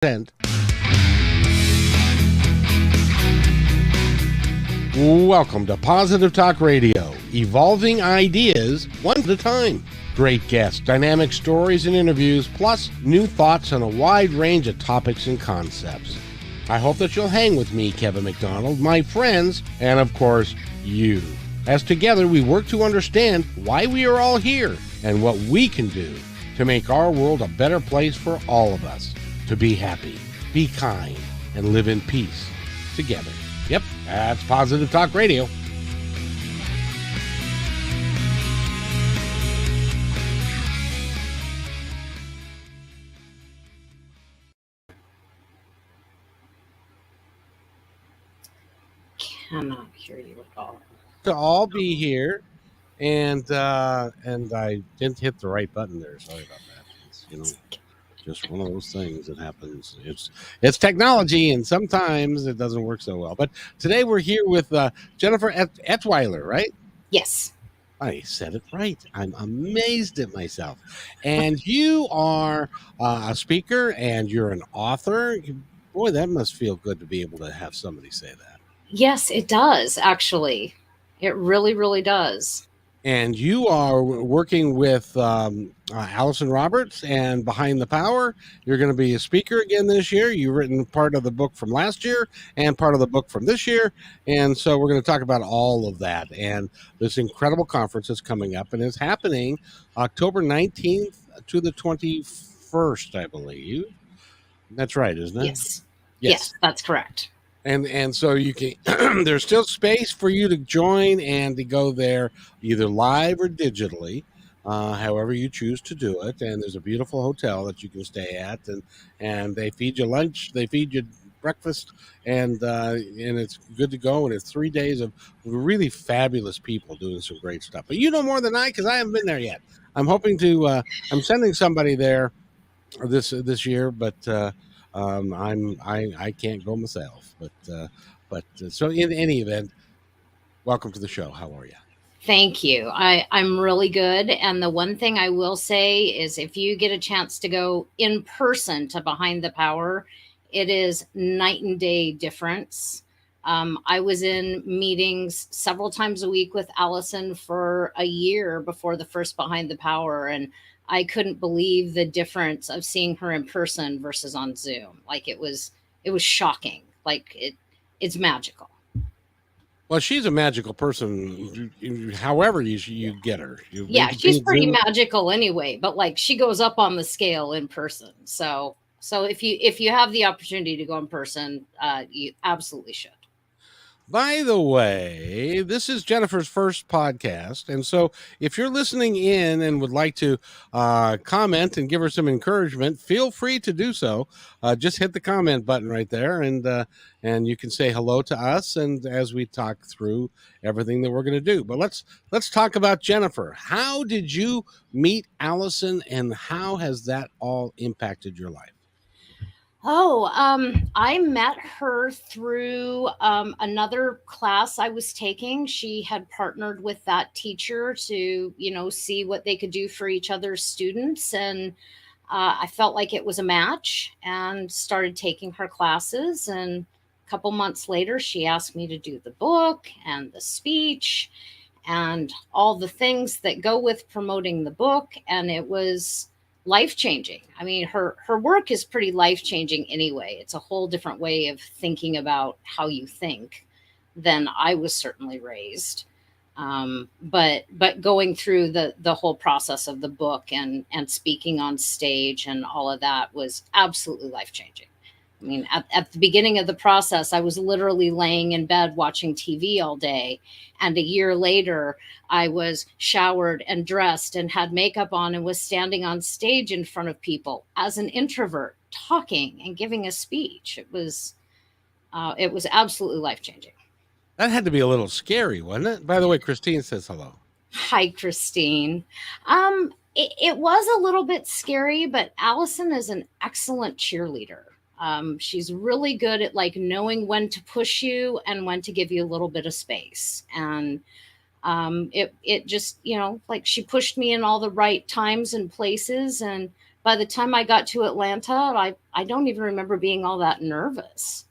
And welcome to Positive Talk Radio, evolving ideas one at a time. Great guests, dynamic stories and interviews, plus new thoughts on a wide range of topics and concepts. I hope that you'll hang with me, Kevin McDonald, my friends, and of course, you. As together we work to understand why we are all here and what we can do to make our world a better place for all of us. To be happy, be kind, and live in peace together. Yep, that's Positive Talk Radio. Cannot hear you at all. To all be here, and I didn't hit the right button there. Sorry about that. It's, just one of those things that happens. It's technology, and sometimes it doesn't work so well. But today we're here with Jennifer Etzwiler, right? Yes. I said it right. I'm amazed at myself. And you are a speaker, and you're an author. Boy, that must feel good to be able to have somebody say that. Yes, it does, actually. It really, really does. And you are working with Allison Roberts and Behind the Power. You're going to be a speaker again this year. You've written part of the book from last year and part of the book from this year. And so we're going to talk about all of that. And this incredible conference is coming up, and it's happening October 19th to the 21st, I believe. That's right, isn't it? Yes, that's correct. And so you can, there's still space for you to join and to go there either live or digitally, however you choose to do it. And there's a beautiful hotel that you can stay at, and they feed you lunch, they feed you breakfast, and it's good to go. And it's 3 days of really fabulous people doing some great stuff. But you know more than I, because I haven't been there yet. I'm hoping to. I'm sending somebody there this year, but. I can't go myself, but so in any event, welcome to the show. How are you? Thank you. I'm really good. And the one thing I will say is if you get a chance to go in person to Behind the Power, it is night and day difference. I was in meetings several times a week with Allison for a year before the first Behind the Power, and I couldn't believe the difference of seeing her in person versus on Zoom. Like it was shocking. Like it's magical. Well, she's a magical person. However you get her. She's pretty magical anyway. But like she goes up on the scale in person. So if you have the opportunity to go in person, you absolutely should. By the way, this is Jennifer's first podcast, and so if you're listening in and would like to comment and give her some encouragement, feel free to do so. Just hit the comment button right there, and you can say hello to us, and as we talk through everything that we're going to do. But let's talk about Jennifer. How did you meet Allison, and how has that all impacted your life? I met her through another class I was taking. She had partnered with that teacher to, see what they could do for each other's students. And I felt like it was a match and started taking her classes. And a couple months later, she asked me to do the book and the speech and all the things that go with promoting the book. And it was life-changing. I mean, her work is pretty life-changing anyway. It's a whole different way of thinking about how you think than I was certainly raised. But going through the whole process of the book and speaking on stage and all of that was absolutely life-changing. I mean, at the beginning of the process, I was literally laying in bed watching TV all day. And a year later, I was showered and dressed and had makeup on and was standing on stage in front of people as an introvert, talking and giving a speech. It was absolutely life-changing. That had to be a little scary, wasn't it? By the way, Christine says hello. Hi, Christine. It was a little bit scary, but Allison is an excellent cheerleader. She's really good at like knowing when to push you and when to give you a little bit of space. And it just, like she pushed me in all the right times and places. And by the time I got to Atlanta, I don't even remember being all that nervous.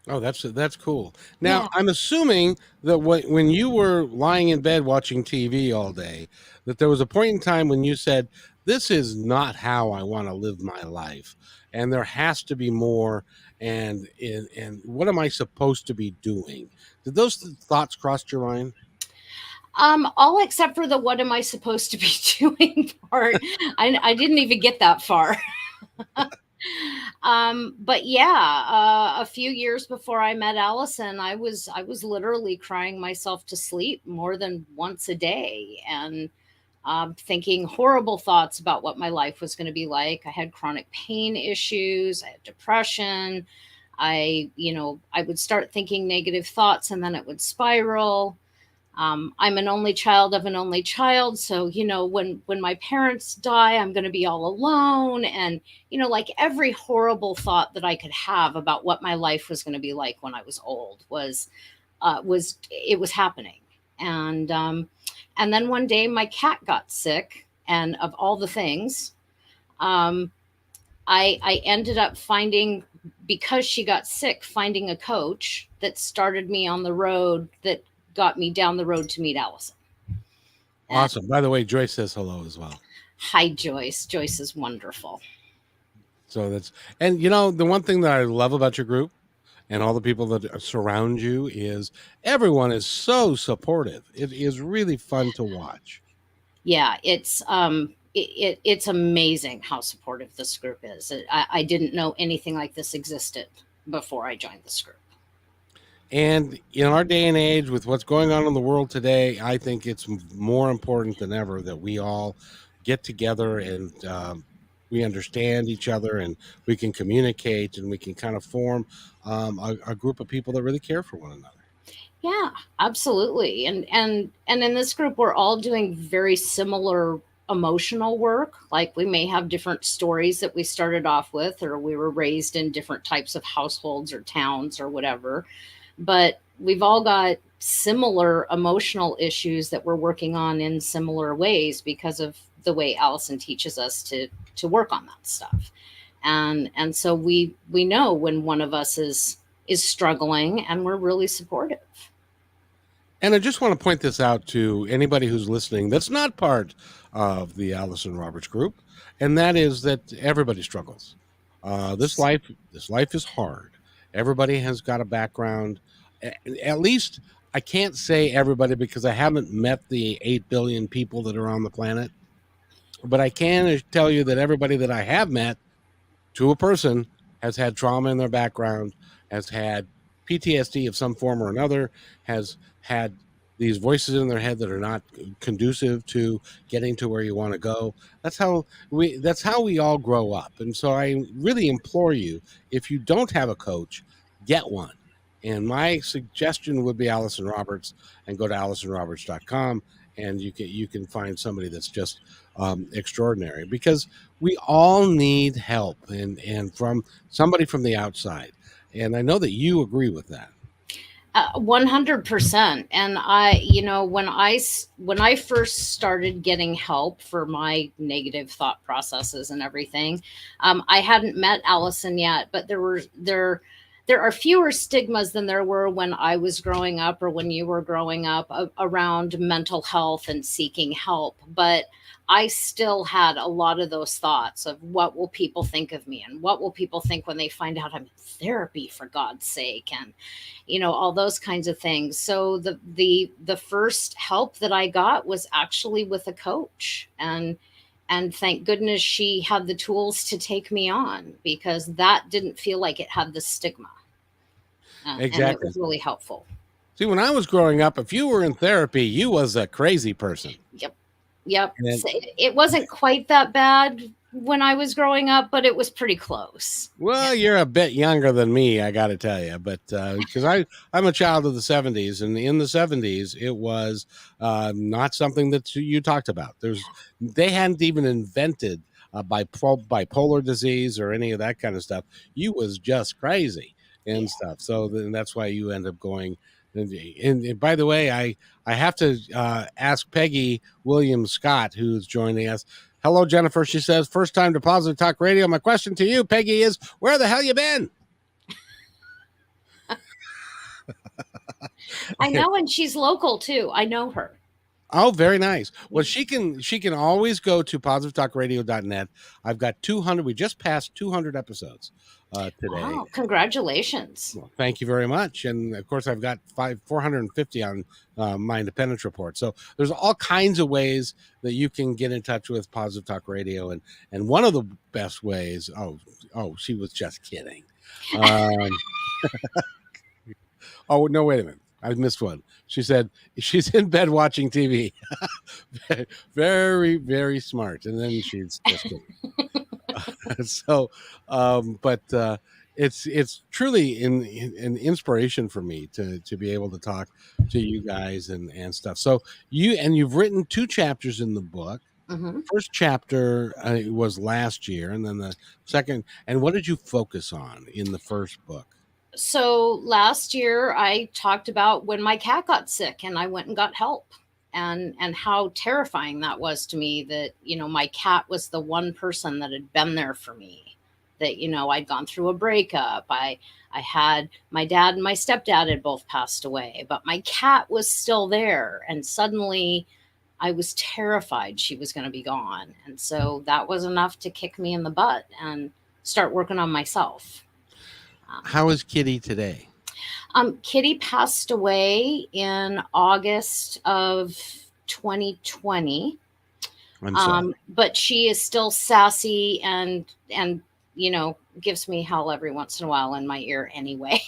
Oh, that's cool. Now, Yeah. I'm assuming that when you were lying in bed watching TV all day, that there was a point in time when you said, "This is not how I want to live my life, and there has to be more. And what am I supposed to be doing?" Did those thoughts cross your mind? All except for the what am I supposed to be doing part. I didn't even get that far. But yeah, a few years before I met Allison, I was literally crying myself to sleep more than once a day, and thinking horrible thoughts about what my life was going to be like. I had chronic pain issues, I had depression. I would start thinking negative thoughts and then it would spiral. I'm an only child of an only child, so when my parents die, I'm going to be all alone, and like every horrible thought that I could have about what my life was going to be like when I was old was happening. And then one day my cat got sick, and of all the things, um, I ended up finding, because she got sick, finding a coach that started me on the road that got me down the road to meet Allison. And Awesome. By the way, Joyce says hello as well. hi, Joyce. Joyce is wonderful. So and the one thing that I love about your group and all the people that surround you is everyone is so supportive. It is really fun to watch. Yeah, it's amazing how supportive this group is. I didn't know anything like this existed before I joined this group. And in our day and age, with what's going on in the world today, I think it's more important than ever that we all get together and we understand each other, and we can communicate, and we can kind of form a group of people that really care for one another. Yeah, absolutely. And in this group, we're all doing very similar emotional work. Like, we may have different stories that we started off with, or we were raised in different types of households or towns or whatever, but we've all got similar emotional issues that we're working on in similar ways because of the way Allison teaches us to work on that stuff. And so we know when one of us is struggling, and we're really supportive. And I just want to point this out to anybody who's listening that's not part of the Allison Roberts group, and that is that everybody struggles. This life is hard. Everybody has got a background. At least I can't say everybody, because I haven't met the 8 billion people that are on the planet, but I can tell you that everybody that I have met, to a person, has had trauma in their background, has had PTSD of some form or another, has had these voices in their head that are not conducive to getting to where you want to go. That's how we all grow up. And so I really implore you, if you don't have a coach, get one. And my suggestion would be Allison Roberts, and go to AllisonRoberts.com, and you can find somebody that's just extraordinary, because we all need help, and from somebody from the outside. And I know that you agree with that. 100%. And when I first started getting help for my negative thought processes and everything, I hadn't met Allison yet, but there are fewer stigmas than there were when I was growing up, or when you were growing up, around mental health and seeking help. But I still had a lot of those thoughts of, what will people think of me, and what will people think when they find out I'm in therapy, for God's sake, and all those kinds of things. So the first help that I got was actually with a coach, and thank goodness she had the tools to take me on, because that didn't feel like it had the stigma. And it Exactly. was really helpful. See, when I was growing up, if you were in therapy, you was a crazy person. Yep. And So it wasn't quite that bad when I was growing up, but it was pretty close. well, you're a bit younger than me, I got to tell you, but because I'm a child of the '70s, and in the '70s, it was not something that you talked about. They hadn't even invented bipolar disease or any of that kind of stuff. You was just crazy Yeah. and stuff. So then that's why you end up going. And by the way, I have to ask Peggy Williams Scott, who's joining us. Hello, Jennifer. She says, first time to Positive Talk Radio. My question to you, Peggy, is where the hell you been? I know, and she's local too. I know her. Oh, very nice. Well, she can always go to positivetalkradio.net. I've got 200. We just passed 200 episodes today. Wow, congratulations. Well, thank you very much. And of course, I've got 450 on my independence report. So there's all kinds of ways that you can get in touch with Positive Talk Radio. And one of the best ways, she was just kidding. Oh, no, wait a minute. I missed one. She said she's in bed watching TV. Very, very smart. And then she's just kidding. It's truly an inspiration for me to be able to talk to you guys and stuff. So you've written 2 chapters in the book. Mm-hmm. First chapter was last year, and then the second. And what did you focus on in the first book? So last year I talked about when my cat got sick and I went and got help, and how terrifying that was to me, that, my cat was the one person that had been there for me, that, I'd gone through a breakup. I had my dad and my stepdad had both passed away, but my cat was still there. And suddenly I was terrified she was going to be gone. And so that was enough to kick me in the butt and start working on myself. How is Kitty today? Kitty passed away in August of 2020. I'm sorry. But she is still sassy and gives me hell every once in a while in my ear anyway.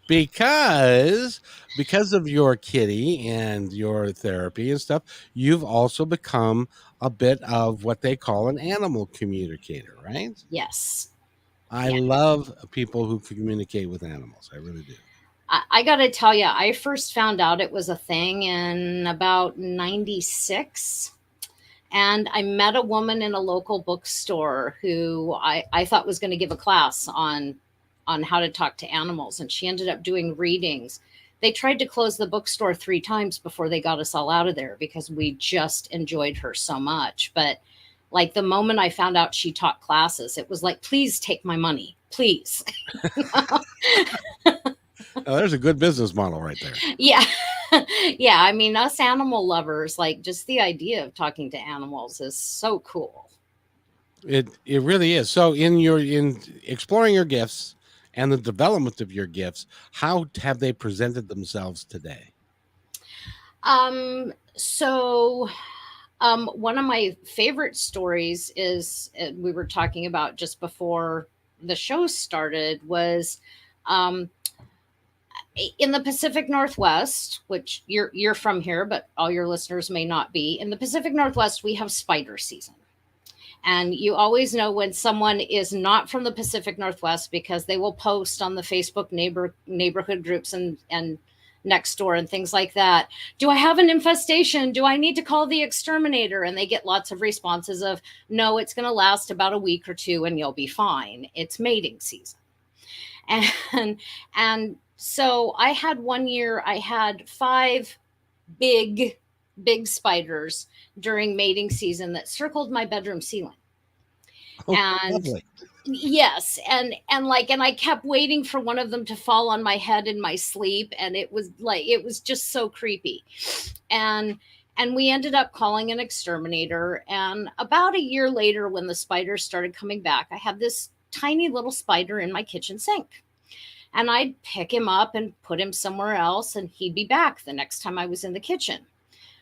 because of your Kitty and your therapy and stuff, you've also become a bit of what they call an animal communicator, right? Yes. I love people who communicate with animals. I really do. I got to tell you, I first found out it was a thing in about 96. And I met a woman in a local bookstore who I thought was going to give a class on how to talk to animals. And she ended up doing readings. They tried to close the bookstore 3 times before they got us all out of there because we just enjoyed her so much. But like the moment I found out she taught classes, it was like, please take my money, please. Oh, there's a good business model right there. Yeah. Yeah. I mean, us animal lovers, like just the idea of talking to animals is so cool. It really is. So in exploring your gifts and the development of your gifts, how have they presented themselves today? One of my favorite stories is we were talking about just before the show started was in the Pacific Northwest, which you're from here, but all your listeners may not be. In the Pacific Northwest, we have spider season. And you always know when someone is not from the Pacific Northwest because they will post on the Facebook neighborhood groups and next door and things like that. Do I have an infestation? Do I need to call the exterminator? And they get lots of responses of, no, it's going to last about a week or 2 and you'll be fine. It's mating season. And so I had one year, I had 5 big spiders during mating season that circled my bedroom ceiling. Oh, and lovely. Yes. And I kept waiting for one of them to fall on my head in my sleep. And it was just so creepy. And we ended up calling an exterminator. And about a year later, when the spiders started coming back, I had this tiny little spider in my kitchen sink. And I'd pick him up and put him somewhere else, and he'd be back the next time I was in the kitchen.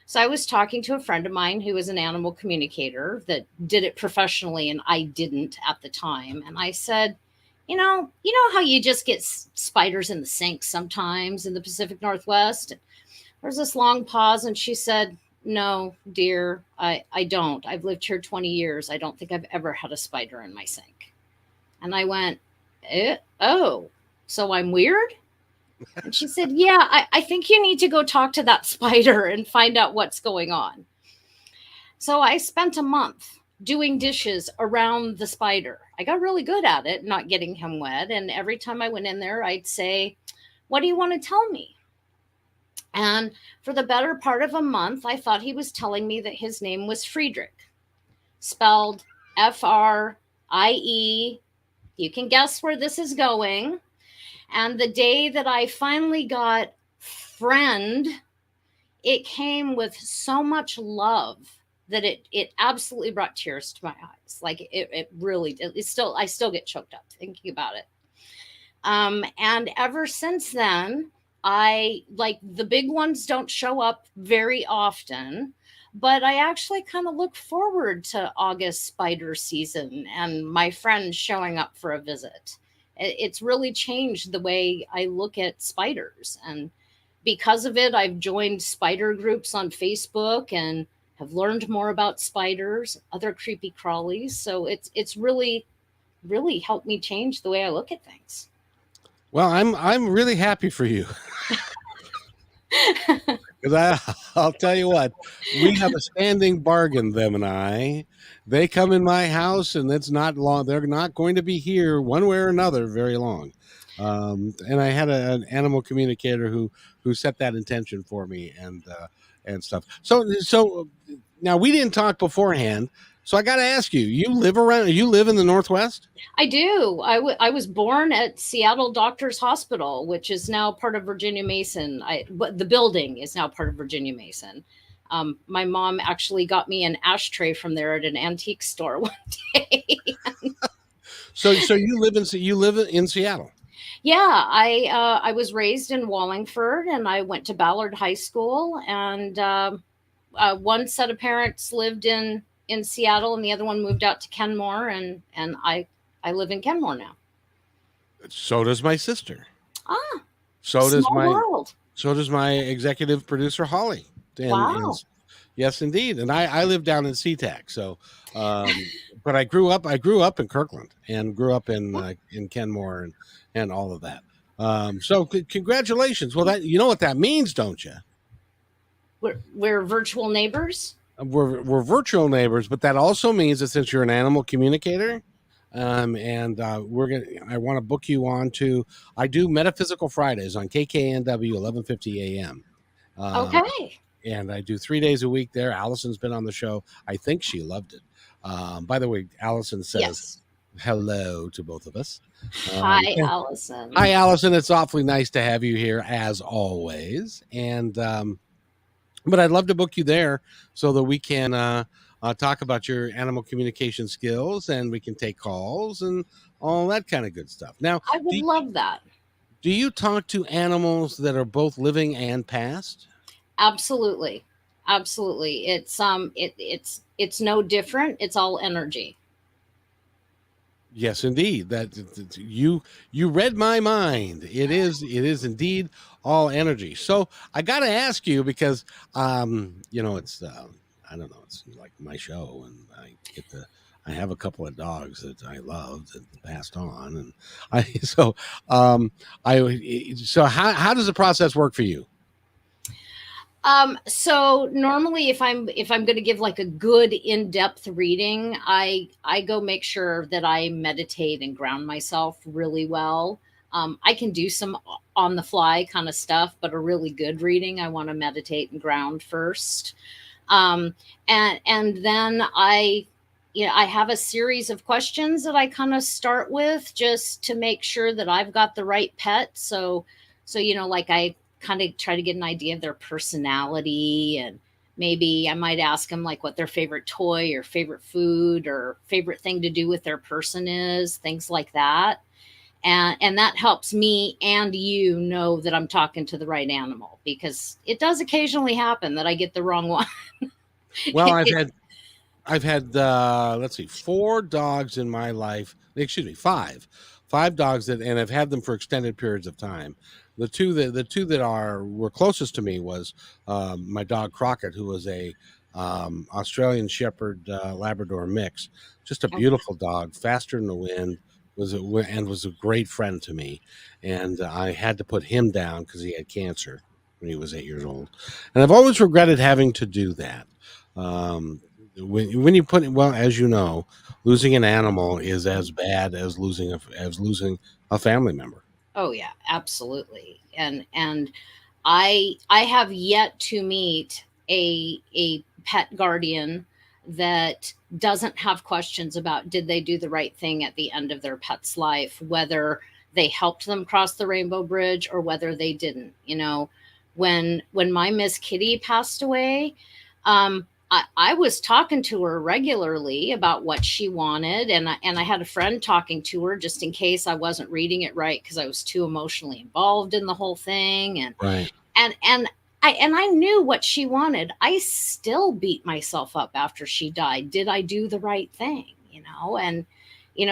So I was talking to a friend of mine who was an animal communicator that did it professionally, and I didn't at the time. And I said, you know how you just get spiders in the sink sometimes in the Pacific Northwest? There's this long pause, and she said, no, dear, I don't. I've lived here 20 years. I don't think I've ever had a spider in my sink. And I went, oh, so I'm weird? And she said, yeah, I think you need to go talk to that spider and find out what's going on. So I spent a month doing dishes around the spider. I got really good at it, not getting him wet. And every time I went in there, I'd say, what do you want to tell me? And for the better part of a month, I thought he was telling me that his name was Friedrich, spelled Frie. You can guess where this is going. And the day that I finally got friend, it came with so much love that it absolutely brought tears to my eyes. Like it really did. I still get choked up thinking about it. And ever since then, I like the big ones don't show up very often, but I actually kind of look forward to August spider season and my friends showing up for a visit. It's really changed the way I look at spiders. And because of it, I've joined spider groups on Facebook and have learned more about spiders, other creepy crawlies. So it's really helped me change the way I look at things. Well, I'm really happy for you. Because I'll tell you what, we have a standing bargain, them and I. They come in my house, and it's not long. They're not going to be here one way or another very long. And I had an animal communicator who set that intention for me and stuff. So now we didn't talk beforehand. So I got to ask you, you live in the Northwest? I do. I was born at Seattle Doctors Hospital, which is now part of Virginia Mason. But the building is now part of Virginia Mason. My mom actually got me an ashtray from there at an antique store one day. So you live in Seattle? Yeah, I was raised in Wallingford, and I went to Ballard High School. And one set of parents lived in Seattle, and the other one moved out to Kenmore, and I live in Kenmore now. So does my sister. Ah, so does small my world. so does my executive producer Holly. Wow. Yes, indeed. And I live down in SeaTac. So, but I grew up in Kirkland and grew up in Kenmore and all of that. So congratulations. Well, that you know what that means, don't you? We're virtual neighbors. We're virtual neighbors, but that also means that since you're an animal communicator, and I want to book you on to. I do Metaphysical Fridays on KKNW 1150 AM. Okay. And I do 3 days a week there. Allison's been on the show. I think she loved it. By the way, Allison says Yes. hello to both of us. Hi, Allison. Hi, Allison. It's awfully nice to have you here as always. And but I'd love to book you there so that we can talk about your animal communication skills, and we can take calls and all that kind of good stuff. Now, I would love that. Do you talk to animals that are both living and past? Absolutely. Absolutely. It's no different. It's all energy. Yes, indeed. That you read my mind. It is indeed all energy. So I got to ask you because it's I don't know. It's like my show, and I have a couple of dogs that I love that passed on, and how does the process work for you? So normally if I'm going to give like a good in-depth reading, I go make sure that I meditate and ground myself really well. I can do some on the fly kind of stuff, but a really good reading, I want to meditate and ground first. And then I have a series of questions that I kind of start with just to make sure that I've got the right pet. So like I kind of try to get an idea of their personality, and maybe I might ask them like what their favorite toy or favorite food or favorite thing to do with their person is, things like that. And that helps me and you know that I'm talking to the right animal, because it does occasionally happen that I get the wrong one. Well, I've had let's see, 4 dogs in my life. Excuse me, 5 dogs and I've had them for extended periods of time. The two that were closest to me was my dog Crockett, who was a Australian Shepherd Labrador mix, just a beautiful dog, faster than the wind, was a great friend to me. And I had to put him down because he had cancer when he was 8 years old, and I've always regretted having to do that. When you put, well, as you know, losing an animal is as bad as losing a family member. Oh yeah, absolutely. And I have yet to meet a pet guardian that doesn't have questions about did they do the right thing at the end of their pet's life, whether they helped them cross the rainbow bridge or whether they didn't. You know, when my Miss Kitty passed away, I was talking to her regularly about what she wanted, and I had a friend talking to her just in case I wasn't reading it right because I was too emotionally involved in the whole thing, Right. and I knew what she wanted. I still beat myself up after she died. Did I do the right thing? You know, and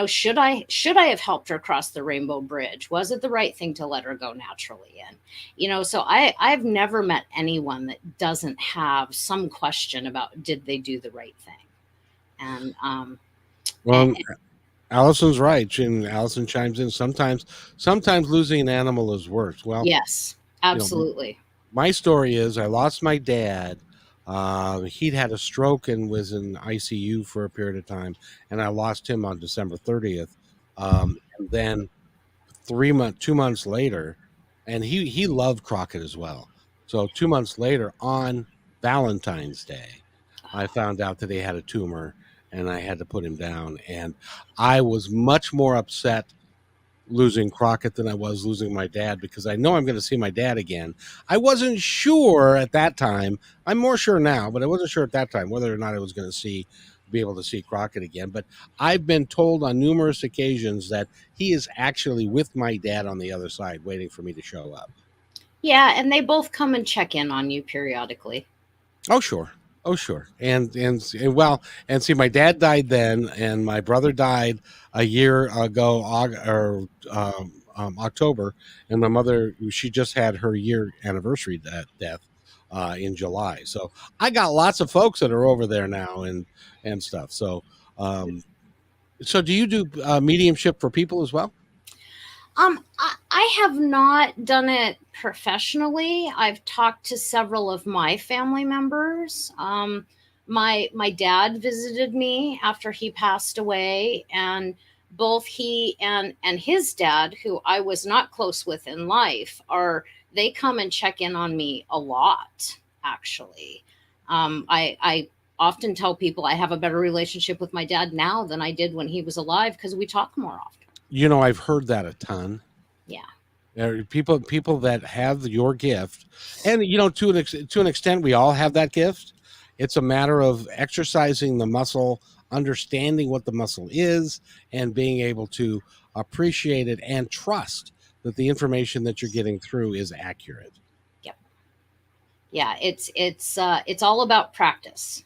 should I have helped her cross the rainbow bridge? Was it the right thing to let her go naturally? And so I've never met anyone that doesn't have some question about did they do the right thing. And Well, Allison's right, and Allison chimes in. Sometimes losing an animal is worse. Well, yes, you know, absolutely. my story is I lost my dad. He'd had a stroke and was in ICU for a period of time, and I lost him on December 30th. And then 2 months later, and he loved Crockett as well. So 2 months later, on Valentine's Day, I found out that he had a tumor, and I had to put him down. And I was much more upset losing Crockett than I was losing my dad, because I know I'm going to see my dad again. I wasn't sure at that time. I'm more sure now, but I wasn't sure at that time whether or not I was going to be able to see Crockett again. But I've been told on numerous occasions that he is actually with my dad on the other side, waiting for me to show up. Yeah, and they both come and check in on you periodically. Oh, sure. Oh, sure. Well, and see, my dad died then, and my brother died a year ago, October, and my mother, she just had her year anniversary death in July. So I got lots of folks that are over there now and stuff. So do you do mediumship for people as well? I have not done it professionally. I've talked to several of my family members. My dad visited me after he passed away, and both he and his dad, who I was not close with in life, they come and check in on me a lot. Actually, I often tell people I have a better relationship with my dad now than I did when he was alive because we talk more often. I've heard that a ton. Yeah. There are people that have your gift, and to an extent, we all have that gift. It's a matter of exercising the muscle, understanding what the muscle is, and being able to appreciate it and trust that the information that you're getting through is accurate. Yep. Yeah. It's all about practice.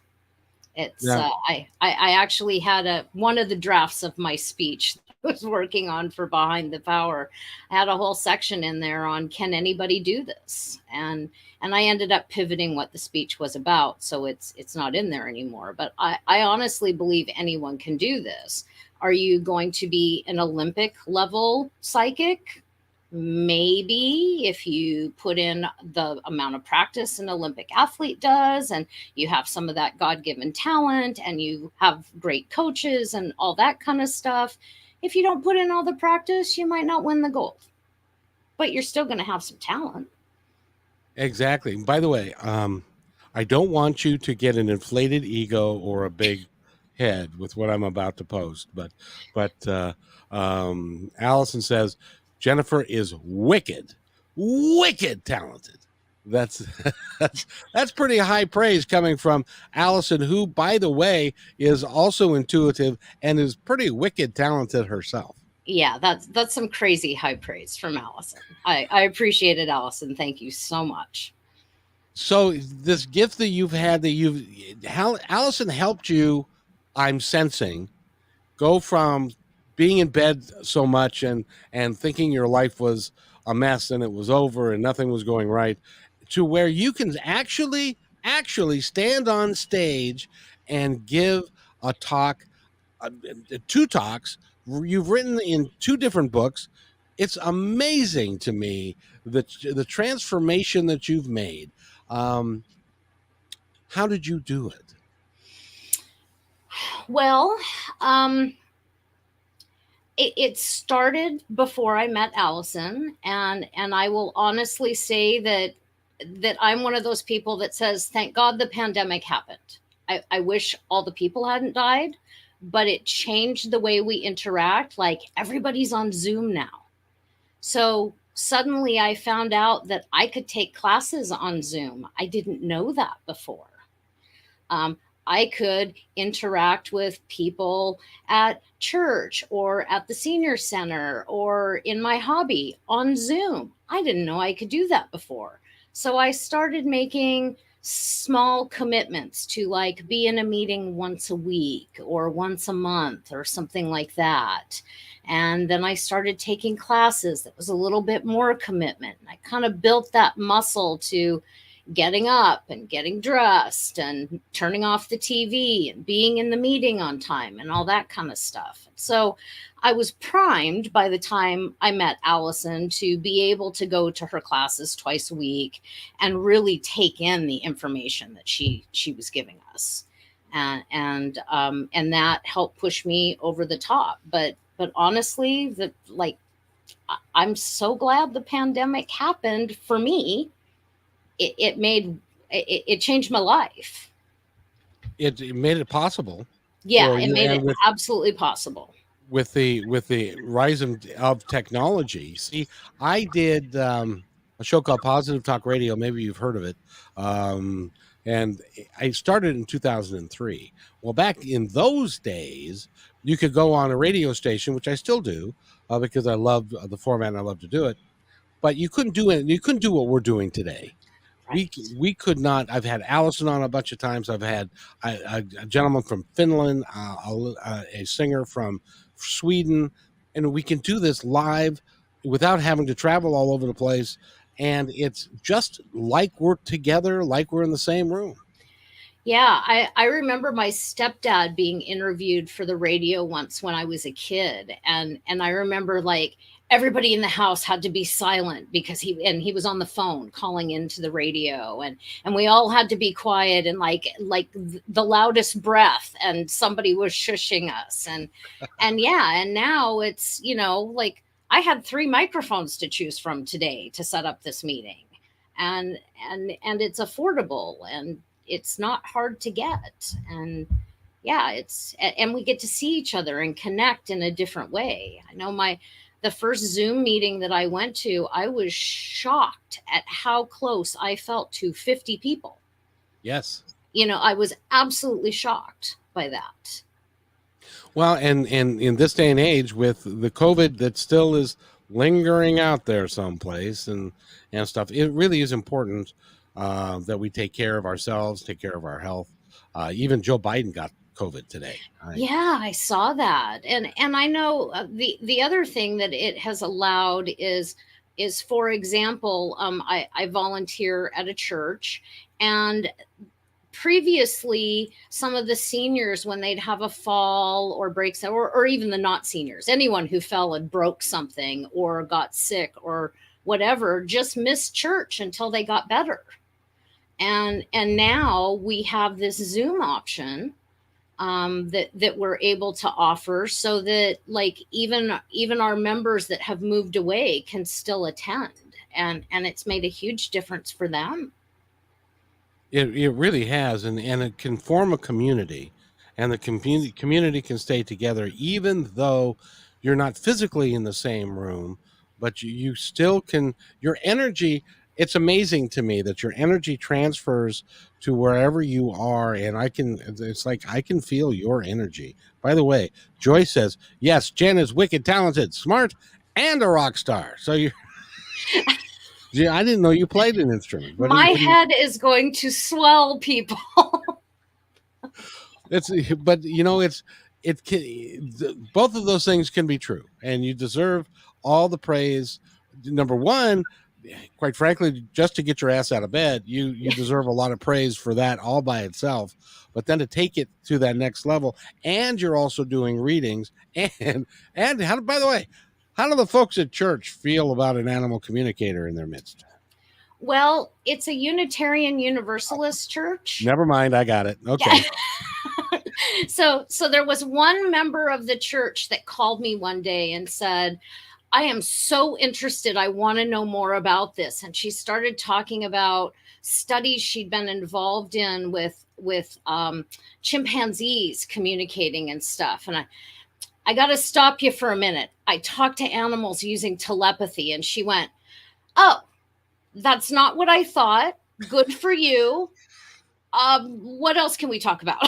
It's Yeah. I actually had one of the drafts of my speech that I was working on for Behind the Power. I had a whole section in there on can anybody do this, and I ended up pivoting what the speech was about, so it's not in there anymore. But I honestly believe anyone can do this. Are you going to be an Olympic level psychic? Maybe if you put in the amount of practice an Olympic athlete does, and you have some of that God-given talent, and you have great coaches and all that kind of stuff. If you don't put in all the practice, you might not win the gold, but you're still going to have some talent. Exactly. By the way, I don't want you to get an inflated ego or a big head with what I'm about to post, but Allison says Jennifer is wicked talented. That's that's pretty high praise coming from Allison, who, by the way, is also intuitive and is pretty wicked talented herself. Yeah, that's some crazy high praise from Allison. I appreciate it, Allison. Thank you so much. So this gift that you've had, Allison helped you, I'm sensing, go from being in bed so much and thinking your life was a mess and it was over and nothing was going right, to where you can actually stand on stage and give a talk, two talks. You've written in two different books. It's amazing to me the transformation that you've made. How did you do it? Well, it started before I met Allison, and I will honestly say that that I'm one of those people that says, thank God the pandemic happened. I wish all the people hadn't died, but it changed the way we interact. Like, everybody's on Zoom now. So suddenly I found out that I could take classes on Zoom. I didn't know that before. I could interact with people at church or at the senior center or in my hobby on Zoom. I didn't know I could do that before. So I started making small commitments to, like, be in a meeting once a week or once a month or something like that. And then I started taking classes that was a little bit more commitment. I kind of built that muscle to getting up and getting dressed and turning off the TV and being in the meeting on time and all that kind of stuff. So I was primed by the time I met Allison to be able to go to her classes twice a week and really take in the information that she was giving us. And that helped push me over the top. But honestly, I'm so glad the pandemic happened for me. It changed my life. It made it possible. Yeah, it made it absolutely possible. With the rise of technology. See, I did a show called Positive Talk Radio. Maybe you've heard of it. And I started in 2003. Well, back in those days, you could go on a radio station, which I still do, because I love the format and I love to do it. But you couldn't do it. You couldn't do what we're doing today. Right. We could not. I've had Allison on a bunch of times. I've had a gentleman from Finland, a singer from Sweden, and we can do this live without having to travel all over the place. And it's just like we're together, like we're in the same room. Yeah, I remember my stepdad being interviewed for the radio once when I was a kid. And I remember, like, everybody in the house had to be silent because he was on the phone calling into the radio, and we all had to be quiet and like the loudest breath, and somebody was shushing us. And yeah, and now it's, like, I had 3 microphones to choose from today to set up this meeting, and it's affordable and it's not hard to get. And yeah, and we get to see each other and connect in a different way. I know the first Zoom meeting that I went to, I was shocked at how close I felt to 50 people. Yes. I was absolutely shocked by that. Well, and in this day and age with the COVID that still is lingering out there someplace and stuff, it really is important that we take care of ourselves, take care of our health. Even Joe Biden got COVID today. Yeah, I saw that. And I know the other thing that it has allowed is for example, I volunteer at a church, and previously some of the seniors, when they'd have a fall or breaks, or even the not seniors, anyone who fell and broke something or got sick or whatever, just missed church until they got better. And now we have this Zoom option that we're able to offer, so that, like, even our members that have moved away can still attend, and it's made a huge difference for them. It really has, and it can form a community, and the community can stay together even though you're not physically in the same room, but you still can. Your energy. It's amazing to me that your energy transfers to wherever you are, and it's like I can feel your energy. By the way, Joy says, yes, Jen is wicked talented, smart, and a rock star. So you're yeah, I didn't know you played an instrument. My head is going to swell, people. But both of those things can be true, and you deserve all the praise. Number one, quite frankly, just to get your ass out of bed, you deserve a lot of praise for that all by itself. But then to take it to that next level, and you're also doing readings, and by the way, how do the folks at church feel about an animal communicator in their midst? Well, it's a Unitarian Universalist church. Never mind, I got it. Okay. Yeah. So there was one member of the church that called me one day and said, I am so interested. I want to know more about this. And she started talking about studies she'd been involved in with chimpanzees communicating and stuff. And I got to stop you for a minute. I talked to animals using telepathy, and she went, "Oh, that's not what I thought. Good for you. What else can we talk about?"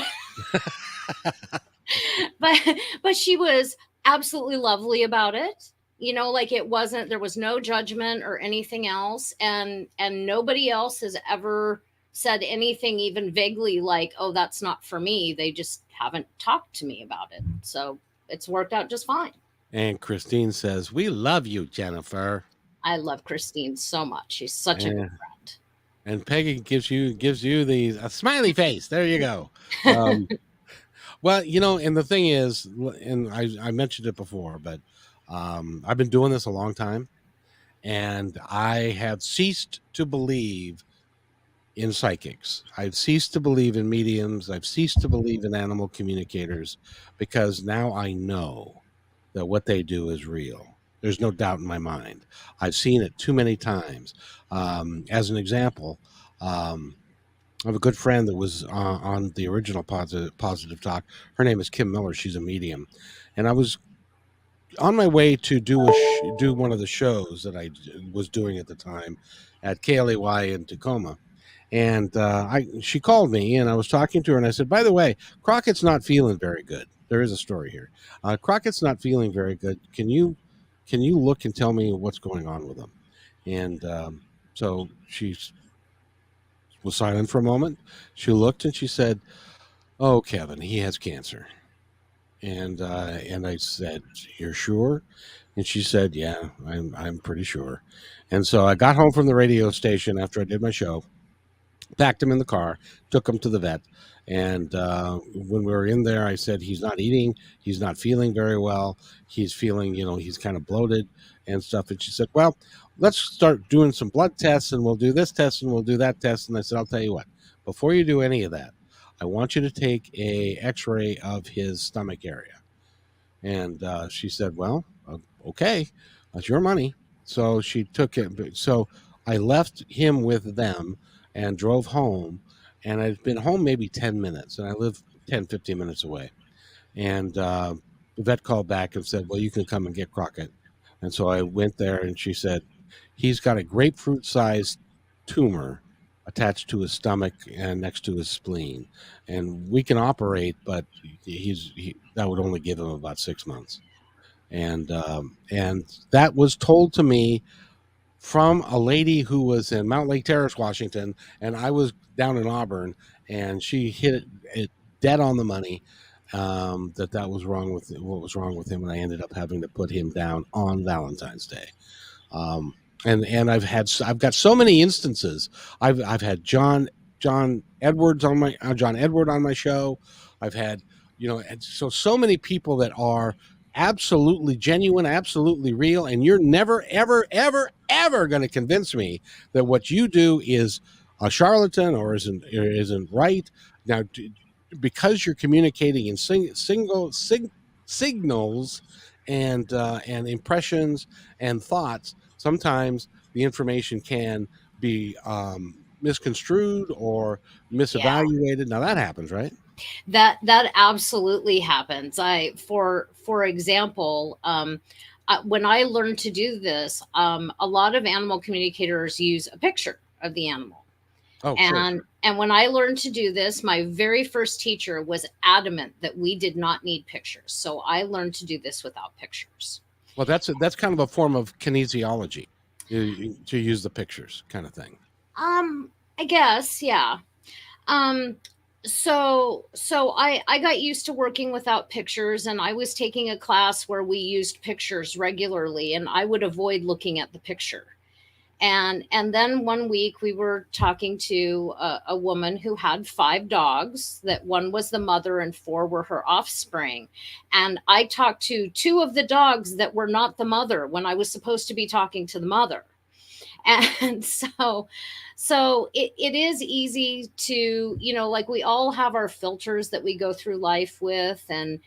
but but she was absolutely lovely about it. Like, it wasn't, there was no judgment or anything else, and nobody else has ever said anything even vaguely like, "Oh, that's not for me." They just haven't talked to me about it, so it's worked out just fine. And Christine says, "We love you, Jennifer." I love Christine so much. She's such a good friend. And Peggy gives you a smiley face. There you go. Well, and the thing is, and I mentioned it before, but I've been doing this a long time, and I have ceased to believe in psychics. I've ceased to believe in mediums. I've ceased to believe in animal communicators, because now I know that what they do is real. There's no doubt in my mind. I've seen it too many times. As an example, I have a good friend that was on the original Positive Talk. Her name is Kim Miller. She's a medium, and I was on my way to do one of the shows that I was doing at the time at KLAY in Tacoma. And she called me, and I was talking to her, and I said, "By the way, Crockett's not feeling very good. There is a story here. Crockett's not feeling very good. Can you look and tell me what's going on with him?" And so she was silent for a moment. She looked and she said, "Oh, Kevin, he has cancer." And I said, "You're sure?" And she said, "Yeah, I'm pretty sure." And so I got home from the radio station after I did my show, packed him in the car, took him to the vet. And when we were in there, I said, "He's not eating. He's not feeling very well. He's feeling, he's kind of bloated and stuff." And she said, "Well, let's start doing some blood tests, and we'll do this test and we'll do that test." And I said, "I'll tell you what, before you do any of that, I want you to take a x-ray of his stomach area." And she said, "Well, okay, that's your money." So she took it. So I left him with them and drove home. And I'd been home maybe 10 minutes, and I live 10, 15 minutes away. And the vet called back and said, "Well, you can come and get Crockett." And so I went there, and she said, "He's got a grapefruit-sized tumor attached to his stomach and next to his spleen. And we can operate, but that would only give him about 6 months." And that was told to me from a lady who was in Mount Lake Terrace, Washington, and I was down in Auburn, and she hit it dead on the money, that was wrong with what was wrong with him, and I ended up having to put him down on Valentine's Day. And I've got so many instances. I've had John Edwards on my John Edward on my show. I've had so many people that are absolutely genuine, absolutely real, and you're never ever ever ever going to convince me that what you do is a charlatan or isn't right. Now, because you're communicating in signals and impressions and thoughts, sometimes the information can be misconstrued or misevaluated. Yeah. Now that happens, right? That absolutely happens. For example, when I learned to do this, a lot of animal communicators use a picture of the animal. Oh, and sure. And when I learned to do this, my very first teacher was adamant that we did not need pictures. So I learned to do this without pictures. Well, that's kind of a form of kinesiology, to use the pictures kind of thing. I guess, yeah. So I got used to working without pictures, and I was taking a class where we used pictures regularly, and I would avoid looking at the picture. And then one week we were talking to a woman who had 5 dogs, that one was the mother and 4 were her offspring. And I talked to 2 of the dogs that were not the mother when I was supposed to be talking to the mother. And so it is easy to, like, we all have our filters that we go through life with, and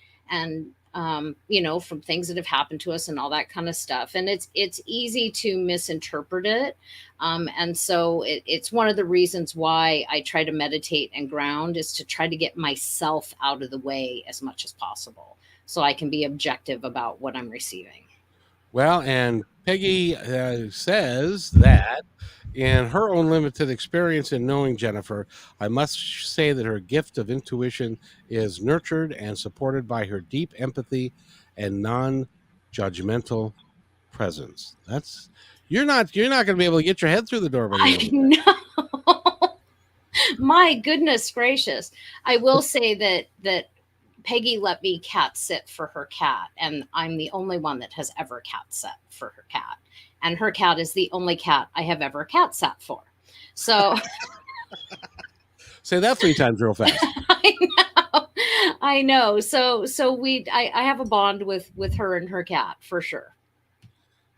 from things that have happened to us and all that kind of stuff. And it's easy to misinterpret it. And so it's one of the reasons why I try to meditate and ground, is to try to get myself out of the way as much as possible, so I can be objective about what I'm receiving. Well, and Peggy says that in her own limited experience in knowing Jennifer, I must say that her gift of intuition is nurtured and supported by her deep empathy and non-judgmental presence. You're not going to be able to get your head through the door. I know. My goodness gracious. I will say that Peggy let me cat sit for her cat, and I'm the only one that has ever cat sat for her cat. And her cat is the only cat I have ever cat sat for. So say that 3 times real fast. I know. So I have a bond with her and her cat for sure.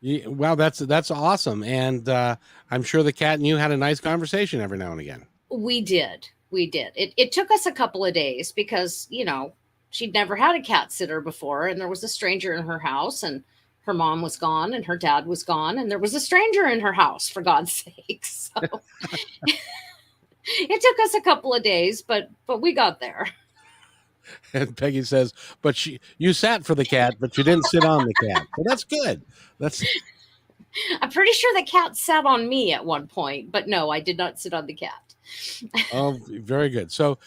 Yeah, well, that's awesome. And I'm sure the cat and you had a nice conversation every now and again. We did. It took us a couple of days because, she'd never had a cat sitter before, and there was a stranger in her house, and her mom was gone and her dad was gone, and there was a stranger in her house, for God's sake. So it took us a couple of days, but we got there. And Peggy says, but you sat for the cat, but you didn't sit on the cat. So that's good. I'm pretty sure the cat sat on me at one point, but no, I did not sit on the cat. Oh, very good. So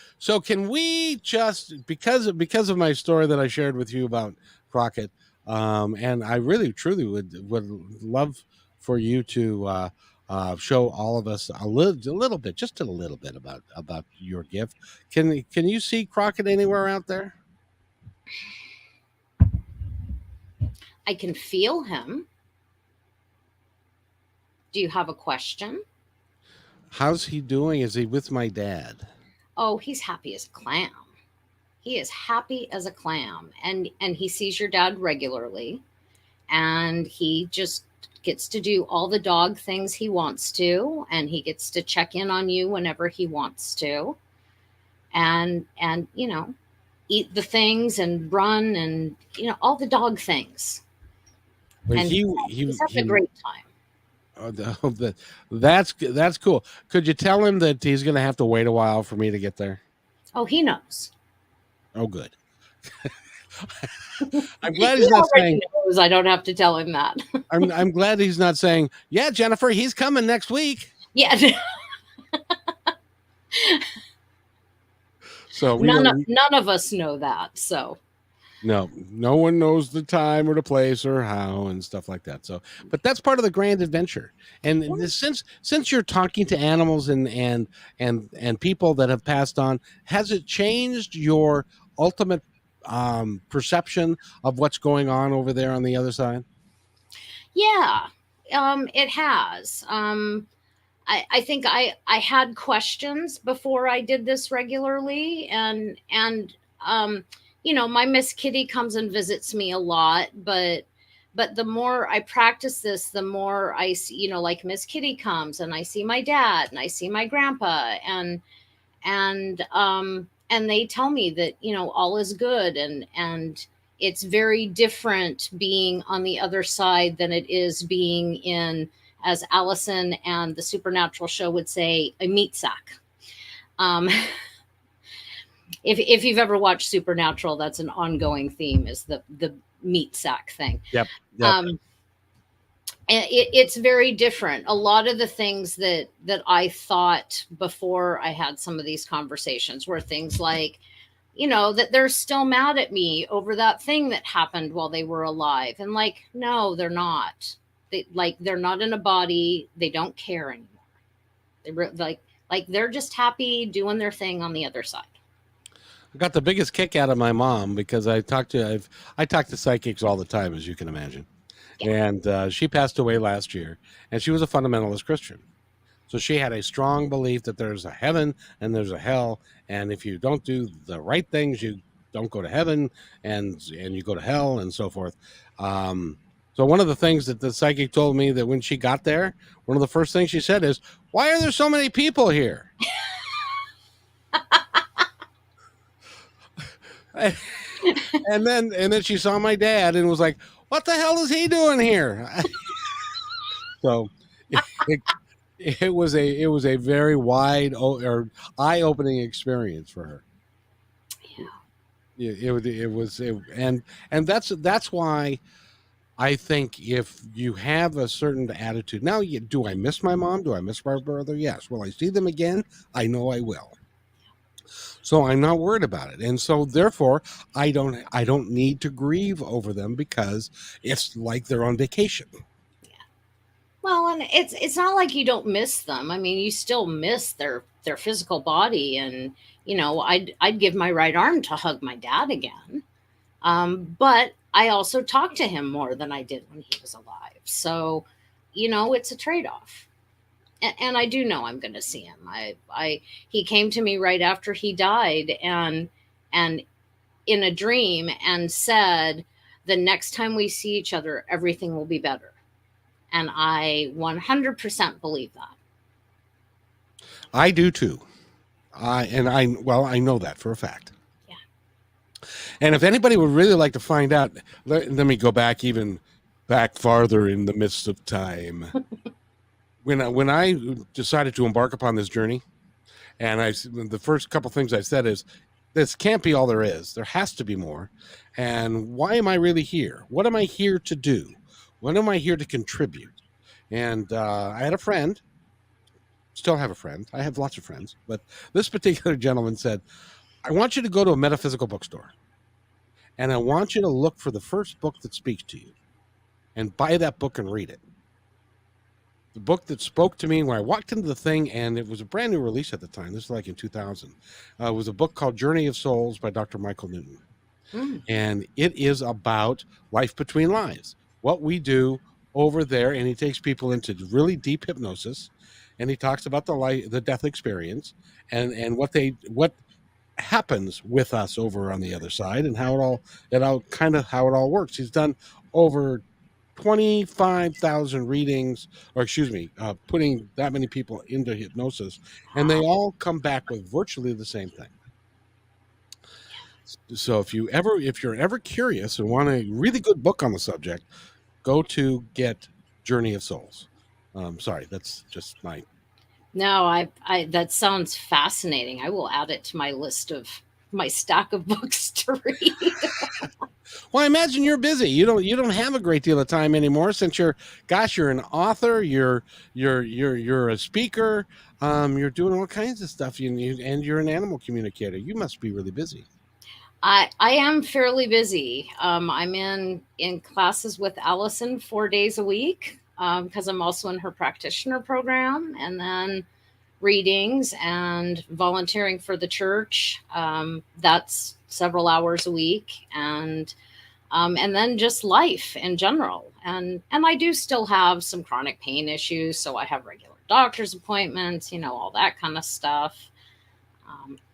can we just, because of my story that I shared with you about Crockett, and I really truly would love for you to show all of us a little bit, just a little bit about your gift. Can you see Crockett anywhere out there? I can feel him. Do you have a question? How's he doing? Is he with my dad? Oh, he's happy as a clam. He is happy as a clam. And he sees your dad regularly. And he just gets to do all the dog things he wants to. And he gets to check in on you whenever he wants to. And eat the things and run and, all the dog things. But and he's having a great time. That's cool. Could you tell him that he's going to have to wait a while for me to get there? Oh, he knows. Oh, good. I'm glad he's not saying. Knows. I don't have to tell him that. I'm glad he's not saying, yeah, Jennifer, he's coming next week. Yeah. So none of us know that. So. No one knows the time or the place or how and stuff like that. So, but that's part of the grand adventure. And since you're talking to animals and people that have passed on, has it changed your ultimate perception of what's going on over there on the other side? Yeah, it has. I think I had questions before I did this regularly, and my Miss Kitty comes and visits me a lot, but the more I practice this, the more I see, like Miss Kitty comes and I see my dad and I see my grandpa and they tell me that, all is good. And it's very different being on the other side than it is being in, as Allison and the Supernatural show would say, a meat sack. If you've ever watched Supernatural, that's an ongoing theme, is the meat sack thing. Yep. It's very different. A lot of the things that I thought before I had some of these conversations were things like, that they're still mad at me over that thing that happened while they were alive. And like, no, they're not. They're not in a body. They don't care anymore. They're just happy doing their thing on the other side. I got the biggest kick out of my mom because I talk to psychics all the time, as you can imagine. Yeah. And she passed away last year, and she was a fundamentalist Christian. So she had a strong belief that there's a heaven and there's a hell, and if you don't do the right things, you don't go to heaven, and you go to hell, and so forth. So one of the things that the psychic told me, that when she got there, one of the first things she said is, "Why are there so many people here?" And then she saw my dad and was like, "What the hell is he doing here?" So it, it was a very wide or eye-opening experience for her. And that's why I think if you have a certain attitude now, do I miss my mom? Do I miss my brother? Yes. Will I see them again? I know I will. So I'm not worried about it, and so therefore I don't need to grieve over them because it's like they're on vacation. Well, and it's not like you don't miss them. I mean, you still miss their physical body, and I'd give my right arm to hug my dad again. But I also talk to him more than I did when he was alive. So, it's a trade-off. And I do know I'm going to see him. He came to me right after he died, and in a dream, and said, "The next time we see each other, everything will be better." And I 100% believe that. I do too. I know that for a fact. Yeah. And if anybody would really like to find out, let me go back farther in the midst of time. When I decided to embark upon this journey, and the first couple things I said is, this can't be all there is. There has to be more. And why am I really here? What am I here to do? When am I here to contribute? And I had a friend, still have a friend. I have lots of friends, but this particular gentleman said, "I want you to go to a metaphysical bookstore, and I want you to look for the first book that speaks to you and buy that book and read it." The book that spoke to me when I walked into the thing, and it was a brand new release at the time. This was like in 2000. Was a book called Journey of Souls by Dr. Michael Newton. And it is about life between lives, what we do over there. And he takes people into really deep hypnosis, and he talks about the death experience and what happens with us over on the other side, and how it all works. He's done over 25,000 readings, putting that many people into hypnosis, and they all come back with virtually the same thing. So if you're ever curious and want a really good book on the subject, go to get Journey of Souls. Sorry, that's just my. No, I that sounds fascinating. I will add it to my list of my stack of books to read. Well, I imagine you're busy. You don't have a great deal of time anymore since you're an author. You're a speaker. You're doing all kinds of stuff. And you're an animal communicator. You must be really busy. I am fairly busy. I'm in classes with Allison 4 days a week because I'm also in her practitioner program, and then readings and volunteering for the church. That's several hours a week, and then just life in general. And I do still have some chronic pain issues, so I have regular doctor's appointments, all that kind of stuff.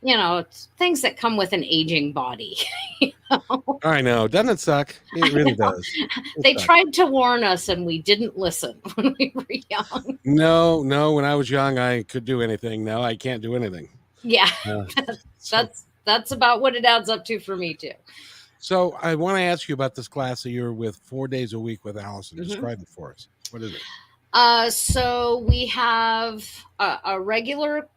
It's things that come with an aging body. I know. Doesn't it suck? It really does. They tried to warn us, and we didn't listen when we were young. No. When I was young, I could do anything. Now I can't do anything. Yeah, that's about what it adds up to for me too. So I want to ask you about this class that you're with 4 days a week with Allison. Mm-hmm. Describe it for us. What is it? So we have a regular.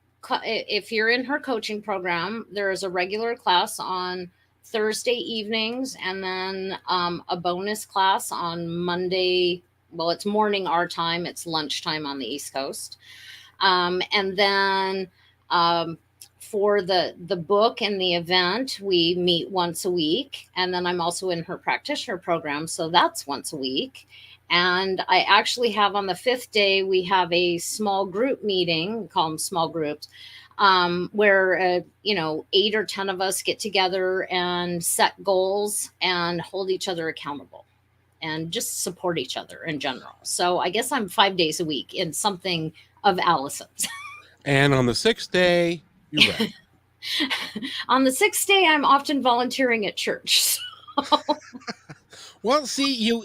If you're in her coaching program, there is a regular class on Thursday evenings, and then a bonus class on Monday. Well, it's morning our time. It's lunchtime on the East Coast. And then for the book and the event, we meet once a week. And then I'm also in her practitioner program, so that's once a week. And I actually have on the 5th day, we have a small group meeting, we call them small groups, where, 8 or 10 of us get together and set goals and hold each other accountable and just support each other in general. So I guess I'm 5 days a week in something of Allison's. And on the 6th day, you read. On the 6th day, I'm often volunteering at church. So. Well, see,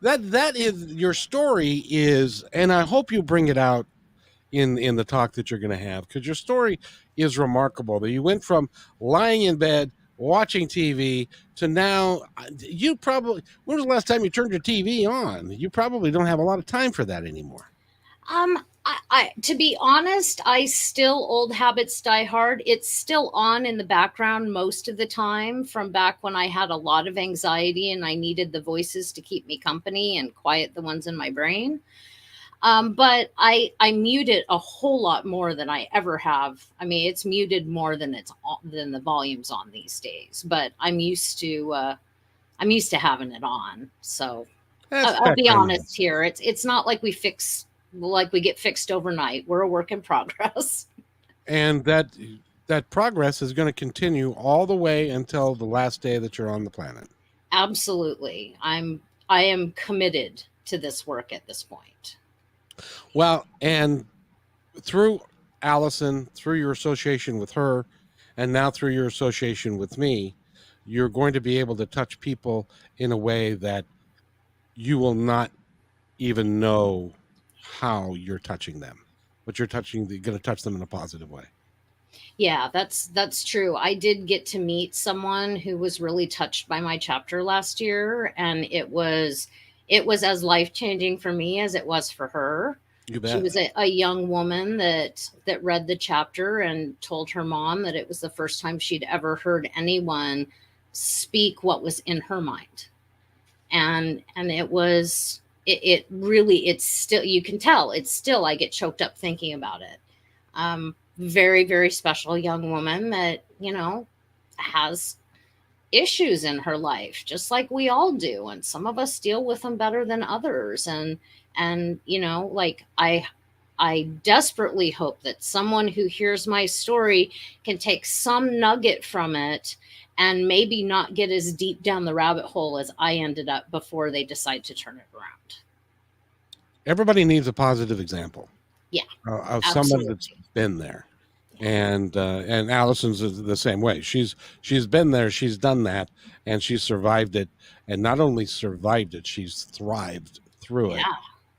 that is your story is, and I hope you bring it out in the talk that you're going to have, because your story is remarkable. That you went from lying in bed watching TV, to now, you probably, when was the last time you turned your TV on? You probably don't have a lot of time for that anymore. To be honest, I still old habits die hard. It's still on in the background most of the time from back when I had a lot of anxiety and I needed the voices to keep me company and quiet the ones in my brain. But I mute it a whole lot more than I ever have. I mean, it's muted more than than the volume's on these days. But I'm used to having it on. So I'll be honest here. It's not like we get fixed overnight. We're a work in progress. And that progress is going to continue all the way until the last day that you're on the planet. Absolutely. I am committed to this work at this point. Well, and through Allison, through your association with her, and now through your association with me, you're going to be able to touch people in a way that you will not even know how you're touching them, but you're going to touch them in a positive way. Yeah, that's true. I did get to meet someone who was really touched by my chapter last year, and it was as life-changing for me as it was for her. You bet. She was a young woman that read the chapter and told her mom that it was the first time she'd ever heard anyone speak what was in her mind. And it really, it's still, you can tell it's still, I get choked up thinking about it. Very, very special young woman that, has issues in her life, just like we all do. And some of us deal with them better than others. And like I desperately hope that someone who hears my story can take some nugget from it and maybe not get as deep down the rabbit hole as I ended up before they decide to turn it around. Everybody needs a positive example. Yeah. Of someone that's been there. And Allison's the same way. She's been there, she's done that, and she's survived it. And not only survived it, she's thrived through it.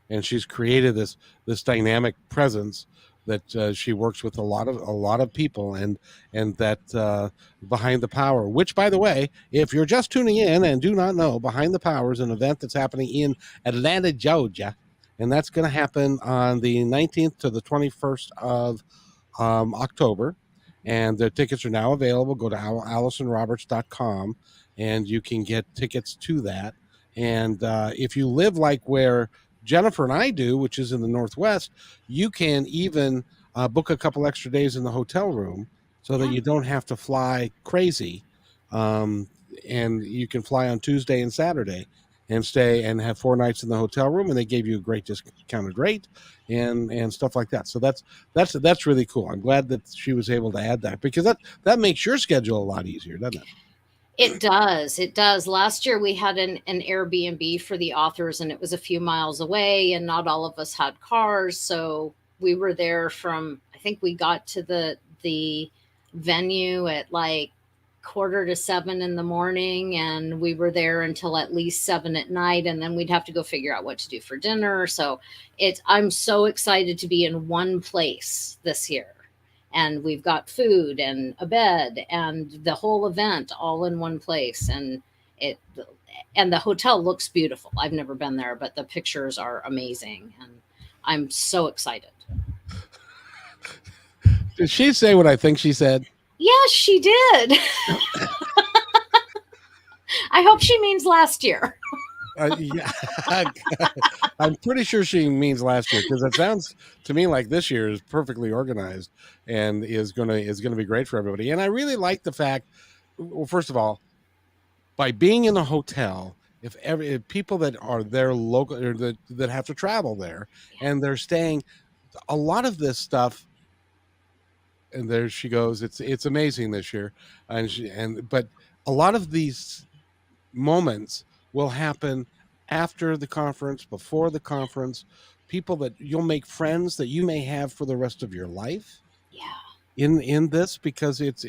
And she's created this dynamic presence that she works with a lot of people, and that Behind the Power, which, by the way, if you're just tuning in and do not know, Behind the Power is an event that's happening in Atlanta, Georgia, and that's going to happen on the 19th to the 21st of October, and the tickets are now available. Go to AllisonRoberts.com and you can get tickets to that. And if you live like where Jennifer and I do, which is in the Northwest, you can even book a couple extra days in the hotel room so that you don't have to fly crazy. And you can fly on Tuesday and Saturday and stay and have 4 nights in the hotel room, and they gave you a great discounted rate and stuff like that. So that's really cool. I'm glad that she was able to add that, because that makes your schedule a lot easier, doesn't it? It does. Last year we had an Airbnb for the authors, and it was a few miles away, and not all of us had cars. So we were there I think we got to the venue at like 6:45 in the morning, and we were there until at least 7 at night, and then we'd have to go figure out what to do for dinner. So I'm so excited to be in one place this year, and we've got food and a bed and the whole event all in one place, and the hotel looks beautiful. I've never been there, but the pictures are amazing, and I'm so excited. Did she say what I think she said? Yes, she did. I hope she means last year. Yeah, I'm pretty sure she means last year, because it sounds to me like this year is perfectly organized and is gonna be great for everybody. And I really like the fact, well, first of all, by being in a hotel, if people that are there local or that have to travel there and they're staying, a lot of this stuff. And there she goes. It's amazing this year, but a lot of these moments will happen after the conference, before the conference. People that you'll make friends that you may have for the rest of your life. Yeah. In this, because it's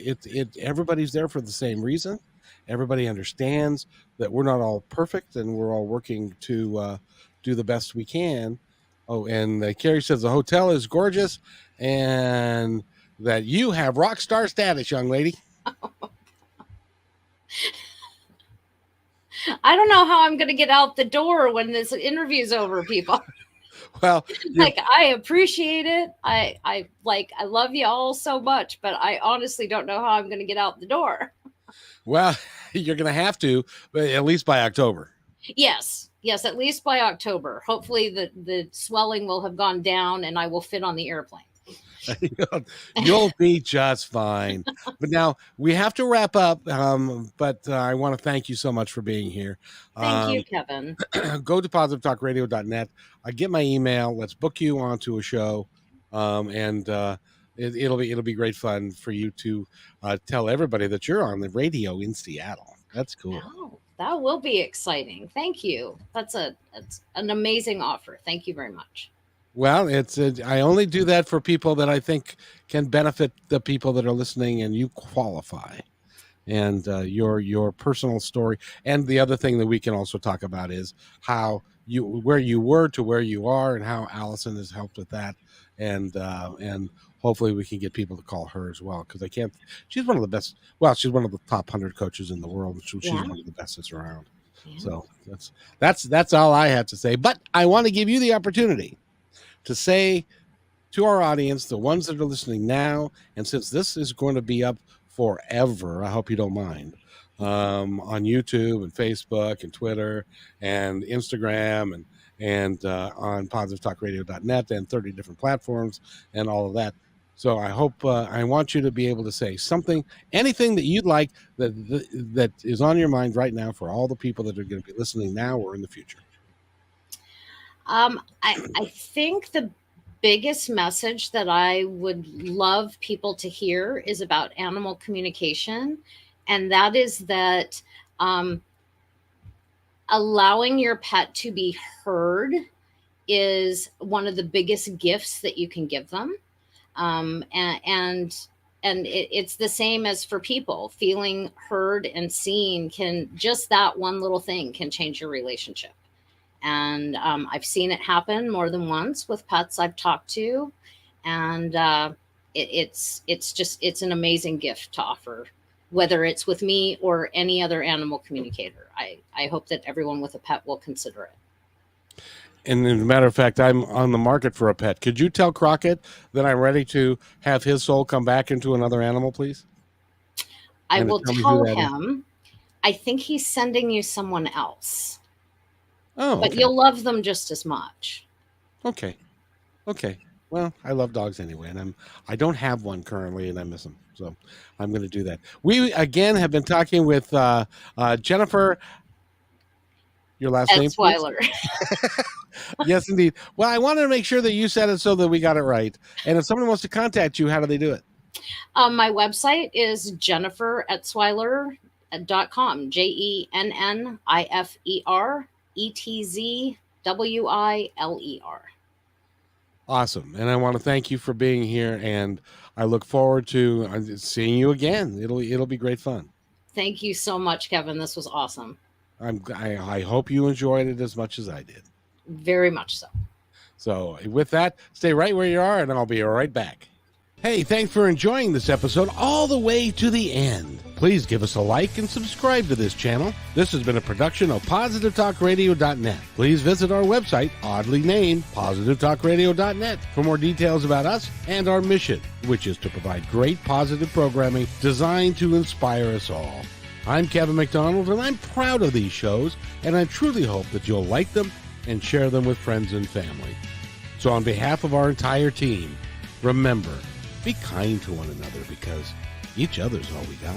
everybody's there for the same reason. Everybody understands that we're not all perfect, and we're all working to do the best we can. Oh, and Carrie says the hotel is gorgeous, and that you have rock star status, young lady. I don't know how I'm going to get out the door when this interview's over, people. Well, like, I appreciate it. I love you all so much, but I honestly don't know how I'm going to get out the door. Well, you're going to have to, but at least by October. Yes, at least by October. Hopefully the swelling will have gone down and I will fit on the airplane. You'll be just fine. But now we have to wrap up. But I want to thank you so much for being here. Thank you, Kevin. Go to positivetalkradio.net. Get my email. Let's book you onto a show. And it'll be great fun for you to tell everybody that you're on the radio in Seattle. That's cool. Oh, that will be exciting. Thank you. That's an amazing offer. Thank you very much. Well, I only do that for people that I think can benefit the people that are listening, and you qualify. And your personal story, and the other thing that we can also talk about is where you were to where you are, and how Allison has helped with that, and hopefully we can get people to call her as well, because she's one of the best. Well, she's one of the top 100 coaches in the world. She's one of the best that's around. Yeah. So that's all I have to say. But I want to give you the opportunity to say to our audience, the ones that are listening now, and since this is going to be up forever, I hope you don't mind, on YouTube and Facebook and Twitter and Instagram and on positivetalkradio.net and 30 different platforms and all of that. So I hope I want you to be able to say something, anything that you'd like that is on your mind right now for all the people that are going to be listening now or in the future. I think the biggest message that I would love people to hear is about animal communication. And that is that allowing your pet to be heard is one of the biggest gifts that you can give them. And it's the same as for people. Feeling heard and seen just that one little thing can change your relationship. And I've seen it happen more than once with pets I've talked to. And it's an amazing gift to offer, whether it's with me or any other animal communicator. I hope that everyone with a pet will consider it. And as a matter of fact, I'm on the market for a pet. Could you tell Crockett that I'm ready to have his soul come back into another animal, please? I will tell him. I think he's sending you someone else. Oh, okay. But you'll love them just as much. Okay. Well, I love dogs anyway, and I don't have one currently, and I miss them, so I'm going to do that. We again have been talking with Jennifer. Your last name, Etzwiler. Yes, indeed. Well, I wanted to make sure that you said it so that we got it right. And if someone wants to contact you, how do they do it? My website is jenniferetzwiler.com. JenniferEtzwiler. Awesome. And I want to thank you for being here, and I look forward to seeing you again. It'll be great fun. Thank you so much, Kevin. This was awesome. I hope you enjoyed it as much as I did. Very much so. So with that, stay right where you are, and I'll be right back. Hey, thanks for enjoying this episode all the way to the end. Please give us a like and subscribe to this channel. This has been a production of positivetalkradio.net. Please visit our website, oddly named positivetalkradio.net, for more details about us and our mission, which is to provide great positive programming designed to inspire us all. I'm Kevin McDonald, and I'm proud of these shows, and I truly hope that you'll like them and share them with friends and family. So on behalf of our entire team, remember, be kind to one another, because each other's all we got.